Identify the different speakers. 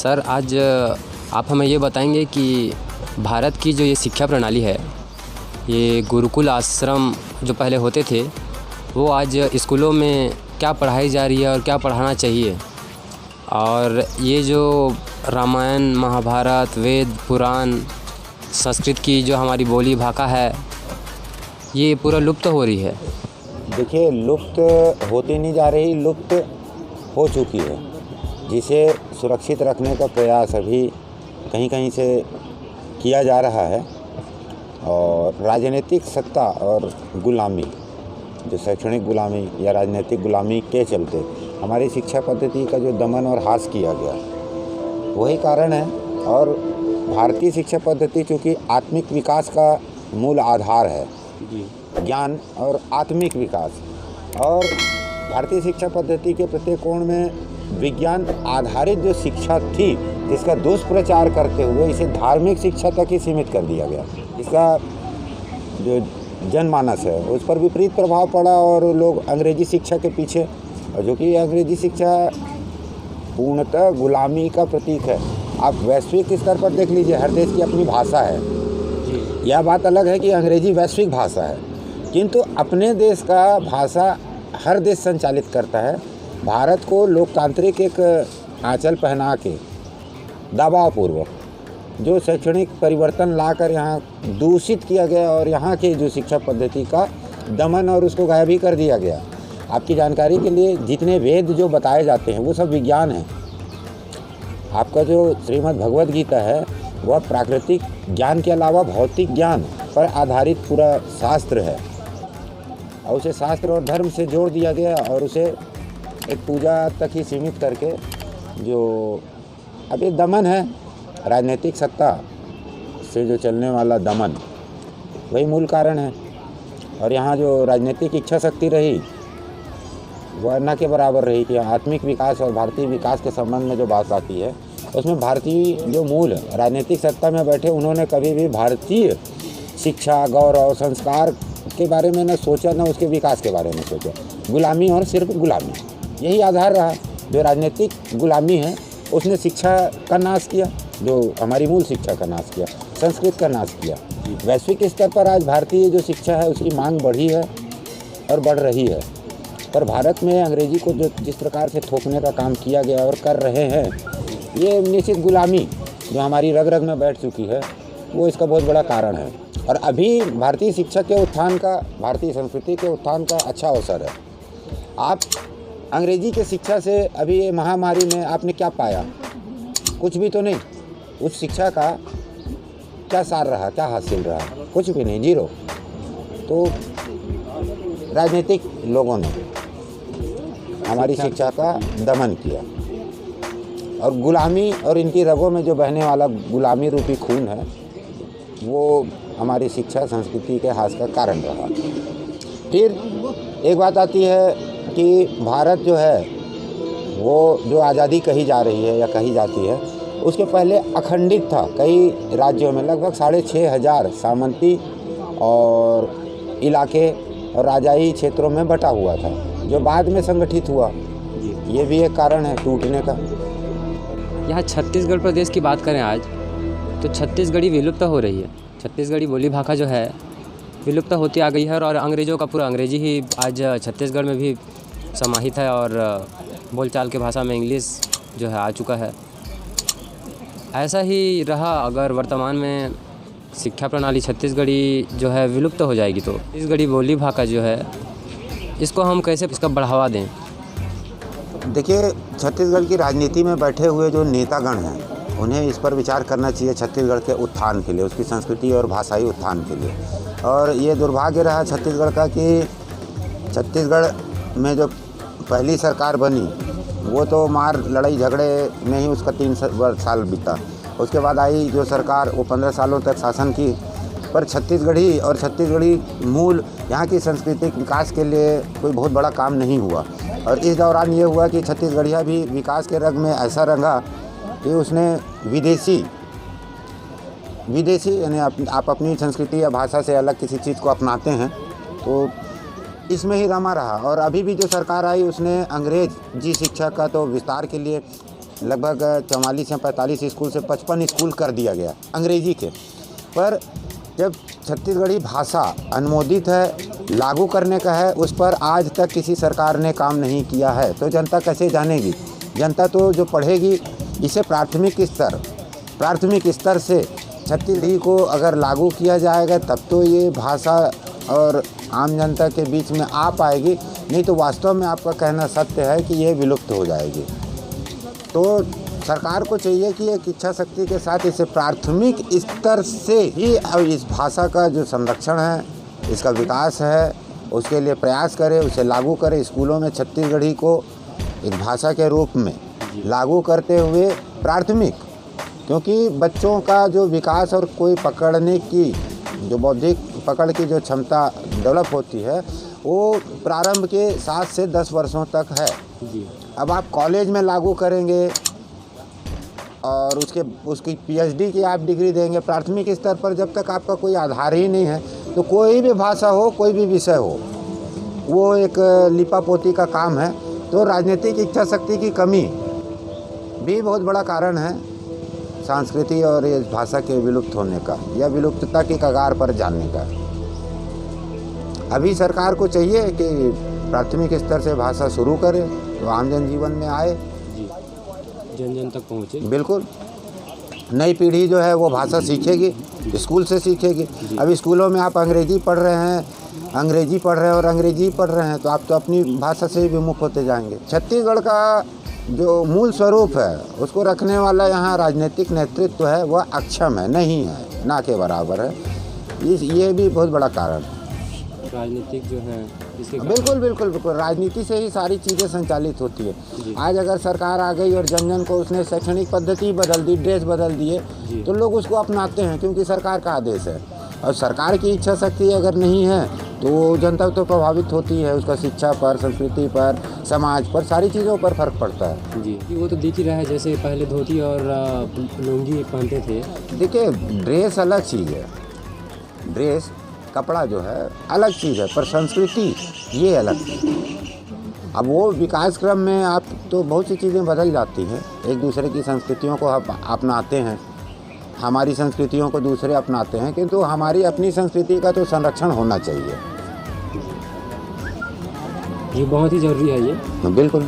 Speaker 1: Sir आज आप हमें ये बताएंगे कि भारत की जो ये शिक्षा प्रणाली है, ये गुरुकुल आश्रम जो पहले होते थे वो आज स्कूलों में क्या पढ़ाई जा रही है और क्या पढ़ाना चाहिए, और ये जो रामायण महाभारत वेद पुराण संस्कृत की जो हमारी बोली भाषा है ये पूरा लुप्त हो रही है।
Speaker 2: देखिए, लुप्त होती नहीं जा रही, लुप्त हो चुकी है, जिसे सुरक्षित रखने का प्रयास अभी कहीं कहीं से किया जा रहा है। और राजनीतिक सत्ता और गुलामी, जो शैक्षणिक गुलामी या राजनीतिक गुलामी के चलते हमारी शिक्षा पद्धति का जो दमन और ह्रास किया गया, वही कारण है। और भारतीय शिक्षा पद्धति चूँकि आत्मिक विकास का मूल आधार है, ज्ञान और आत्मिक विकास, और भारतीय शिक्षा पद्धति के प्रत्येक कोण में विज्ञान आधारित जो शिक्षा थी, जिसका दुष्प्रचार करते हुए इसे धार्मिक शिक्षा तक ही सीमित कर दिया गया। इसका जो जनमानस है उस पर विपरीत प्रभाव पड़ा और लोग अंग्रेजी शिक्षा के पीछे, और जो कि अंग्रेजी शिक्षा पूर्णतः गुलामी का प्रतीक है। आप वैश्विक स्तर पर देख लीजिए, हर देश की अपनी भाषा है। यह बात अलग है कि अंग्रेजी वैश्विक भाषा है, किंतु अपने देश का भाषा हर देश संचालित करता है। भारत को लोकतांत्रिक एक आंचल पहना के दबावपूर्वक जो शैक्षणिक परिवर्तन लाकर यहाँ दूषित किया गया और यहाँ के जो शिक्षा पद्धति का दमन और उसको गायब ही कर दिया गया। आपकी जानकारी के लिए, जितने वेद जो बताए जाते हैं वो सब विज्ञान है। आपका जो श्रीमद् भगवद गीता है वह प्राकृतिक ज्ञान के अलावा भौतिक ज्ञान पर आधारित पूरा शास्त्र है, और उसे शास्त्र और धर्म से जोड़ दिया गया और उसे एक पूजा तक ही सीमित करके जो अब ये दमन है, राजनीतिक सत्ता से जो चलने वाला दमन, वही मूल कारण है। और यहाँ जो राजनीतिक इच्छा शक्ति रही वह न के बराबर रही कि आत्मिक विकास और भारतीय विकास के संबंध में जो बात आती है उसमें भारतीय जो मूल राजनीतिक सत्ता में बैठे उन्होंने कभी भी भारतीय शिक्षा, गौरव, संस्कार के बारे में न सोचा, न उसके विकास के बारे में सोचा। गुलामी और सिर्फ गुलामी यही आधार रहा। जो राजनीतिक गुलामी है उसने शिक्षा का नाश किया, जो हमारी मूल शिक्षा का नाश किया, संस्कृत का नाश किया। वैश्विक स्तर पर आज भारतीय जो शिक्षा है उसकी मांग बढ़ी है और बढ़ रही है, पर भारत में अंग्रेजी को जो जिस प्रकार से थोपने का काम किया गया और कर रहे हैं, ये निश्चित गुलामी जो हमारी रग रग में बैठ चुकी है वो इसका बहुत बड़ा कारण है। और अभी भारतीय शिक्षा के उत्थान का, भारतीय संस्कृति के उत्थान का अच्छा अवसर है। आप अंग्रेजी के शिक्षा से अभी ये महामारी में आपने क्या पाया? कुछ भी तो नहीं। उस शिक्षा का क्या सार रहा, क्या हासिल रहा? कुछ भी नहीं, जीरो। तो राजनीतिक लोगों ने हमारी शिक्षा का दमन किया, और गुलामी और इनकी रगों में जो बहने वाला गुलामी रूपी खून है वो हमारी शिक्षा संस्कृति के ह्रास का कारण रहा। फिर एक बात आती है कि भारत जो है वो जो आज़ादी कही जा रही है या कही जाती है, उसके पहले अखंडित था। कई राज्यों में लगभग 6,500 सामंती और इलाके और राजाई क्षेत्रों में बटा हुआ था, जो बाद में संगठित हुआ। ये भी एक कारण है टूटने का।
Speaker 1: यहाँ छत्तीसगढ़ प्रदेश की बात करें आज, तो छत्तीसगढ़ी विलुप्त हो रही है। छत्तीसगढ़ी बोली भाषा जो है विलुप्त होती आ गई है, और अंग्रेज़ों का पूरा अंग्रेजी ही आज छत्तीसगढ़ में भी समाहित है, और बोलचाल के भाषा में इंग्लिश जो है आ चुका है। ऐसा ही रहा अगर वर्तमान में शिक्षा प्रणाली छत्तीसगढ़ी जो है विलुप्त हो जाएगी, तो छत्तीसगढ़ी बोली भाषा जो है इसको हम कैसे इसका बढ़ावा दें?
Speaker 2: देखिए, छत्तीसगढ़ की राजनीति में बैठे हुए जो नेतागण हैं उन्हें इस पर विचार करना चाहिए छत्तीसगढ़ के उत्थान के लिए, उसकी संस्कृति और भाषाई उत्थान के लिए। और ये दुर्भाग्य रहा छत्तीसगढ़ का कि छत्तीसगढ़ में जो पहली सरकार बनी वो तो मार लड़ाई झगड़े में ही उसका 3 साल बीता। उसके बाद आई जो सरकार, वो 15 सालों तक शासन की, पर छत्तीसगढ़ी और छत्तीसगढ़ी मूल यहाँ की सांस्कृतिक विकास के लिए कोई बहुत बड़ा काम नहीं हुआ। और इस दौरान ये हुआ कि छत्तीसगढ़िया भी विकास के रंग में ऐसा रंगा कि उसने विदेशी यानी आप अपनी संस्कृति या भाषा से अलग किसी चीज़ को अपनाते हैं तो इसमें ही रमा रहा। और अभी भी जो सरकार आई उसने अंग्रेजी शिक्षा का तो विस्तार के लिए लगभग 44 या 45 स्कूल से 55 स्कूल कर दिया गया अंग्रेजी के। पर जब छत्तीसगढ़ी भाषा अनुमोदित है, लागू करने का है, उस पर आज तक किसी सरकार ने काम नहीं किया है, तो जनता कैसे जानेगी? जनता तो जो पढ़ेगी इसे प्राथमिक स्तर से छत्तीसगढ़ी को अगर लागू किया जाएगा तब तो ये भाषा और आम जनता के बीच में आ पाएगी, नहीं तो वास्तव में आपका कहना सत्य है कि ये विलुप्त हो जाएगी। तो सरकार को चाहिए कि एक इच्छा शक्ति के साथ इसे प्राथमिक स्तर से ही अब इस भाषा का जो संरक्षण है, इसका विकास है, उसके लिए प्रयास करे, उसे लागू करे। स्कूलों में छत्तीसगढ़ी को एक भाषा के रूप में लागू करते हुए प्राथमिक, क्योंकि बच्चों का जो विकास और कोई पकड़ने की जो बौद्धिक पकड़ की जो क्षमता डेवलप होती है वो प्रारंभ के 7 से 10 वर्षों तक है। अब आप कॉलेज में लागू करेंगे और उसकी पीएचडी की आप डिग्री देंगे। प्राथमिक स्तर पर जब तक आपका कोई आधार ही नहीं है तो कोई भी भाषा हो, कोई भी विषय हो, वो एक लिपापोती का काम है। तो राजनीतिक इच्छा शक्ति की कमी भी बहुत बड़ा कारण है संस्कृति और इस भाषा के विलुप्त होने का या विलुप्तता की कगार पर जाने का। अभी सरकार को चाहिए कि प्राथमिक स्तर से भाषा शुरू करे तो आम जनजीवन में आए,
Speaker 1: जन जन तक पहुँचे।
Speaker 2: बिल्कुल, नई पीढ़ी जो है वो भाषा सीखेगी, स्कूल से सीखेगी। अभी स्कूलों में आप अंग्रेजी पढ़ रहे हैं और अंग्रेजी पढ़ रहे हैं तो आप तो अपनी भाषा से ही विमुख होते जाएंगे। छत्तीसगढ़ का जो मूल स्वरूप है उसको रखने वाला यहाँ राजनीतिक नेतृत्व है वह अक्षम है, नहीं है, ना के बराबर है। ये भी बहुत बड़ा कारण है।
Speaker 1: राजनीतिक जो है इसके
Speaker 2: बिल्कुल राजनीति से ही सारी चीज़ें संचालित होती है। आज अगर सरकार आ गई और जन जन को उसने शैक्षणिक पद्धति बदल दी, ड्रेस बदल दिए, तो लोग उसको अपनाते हैं क्योंकि सरकार का आदेश है। और सरकार की इच्छा शक्ति अगर नहीं है तो जनता तो प्रभावित होती है, उसका शिक्षा पर, संस्कृति पर, समाज पर, सारी चीज़ों पर फर्क पड़ता है।
Speaker 1: जी, वो तो दिख ही रहा है, जैसे पहले धोती और लुंगी पहनते थे।
Speaker 2: देखिए, ड्रेस अलग चीज़ है, ड्रेस कपड़ा जो है अलग चीज़ है, पर संस्कृति ये अलग चीज़ है। अब वो विकास क्रम में आप तो बहुत सी चीज़ें बदल जाती हैं, एक दूसरे की संस्कृतियों को आप अपनाते हैं, हमारी संस्कृतियों को दूसरे अपनाते हैं, किंतु हमारी अपनी संस्कृति का तो संरक्षण होना चाहिए।
Speaker 1: ये बहुत ही ज़रूरी है ये।
Speaker 2: बिल्कुल।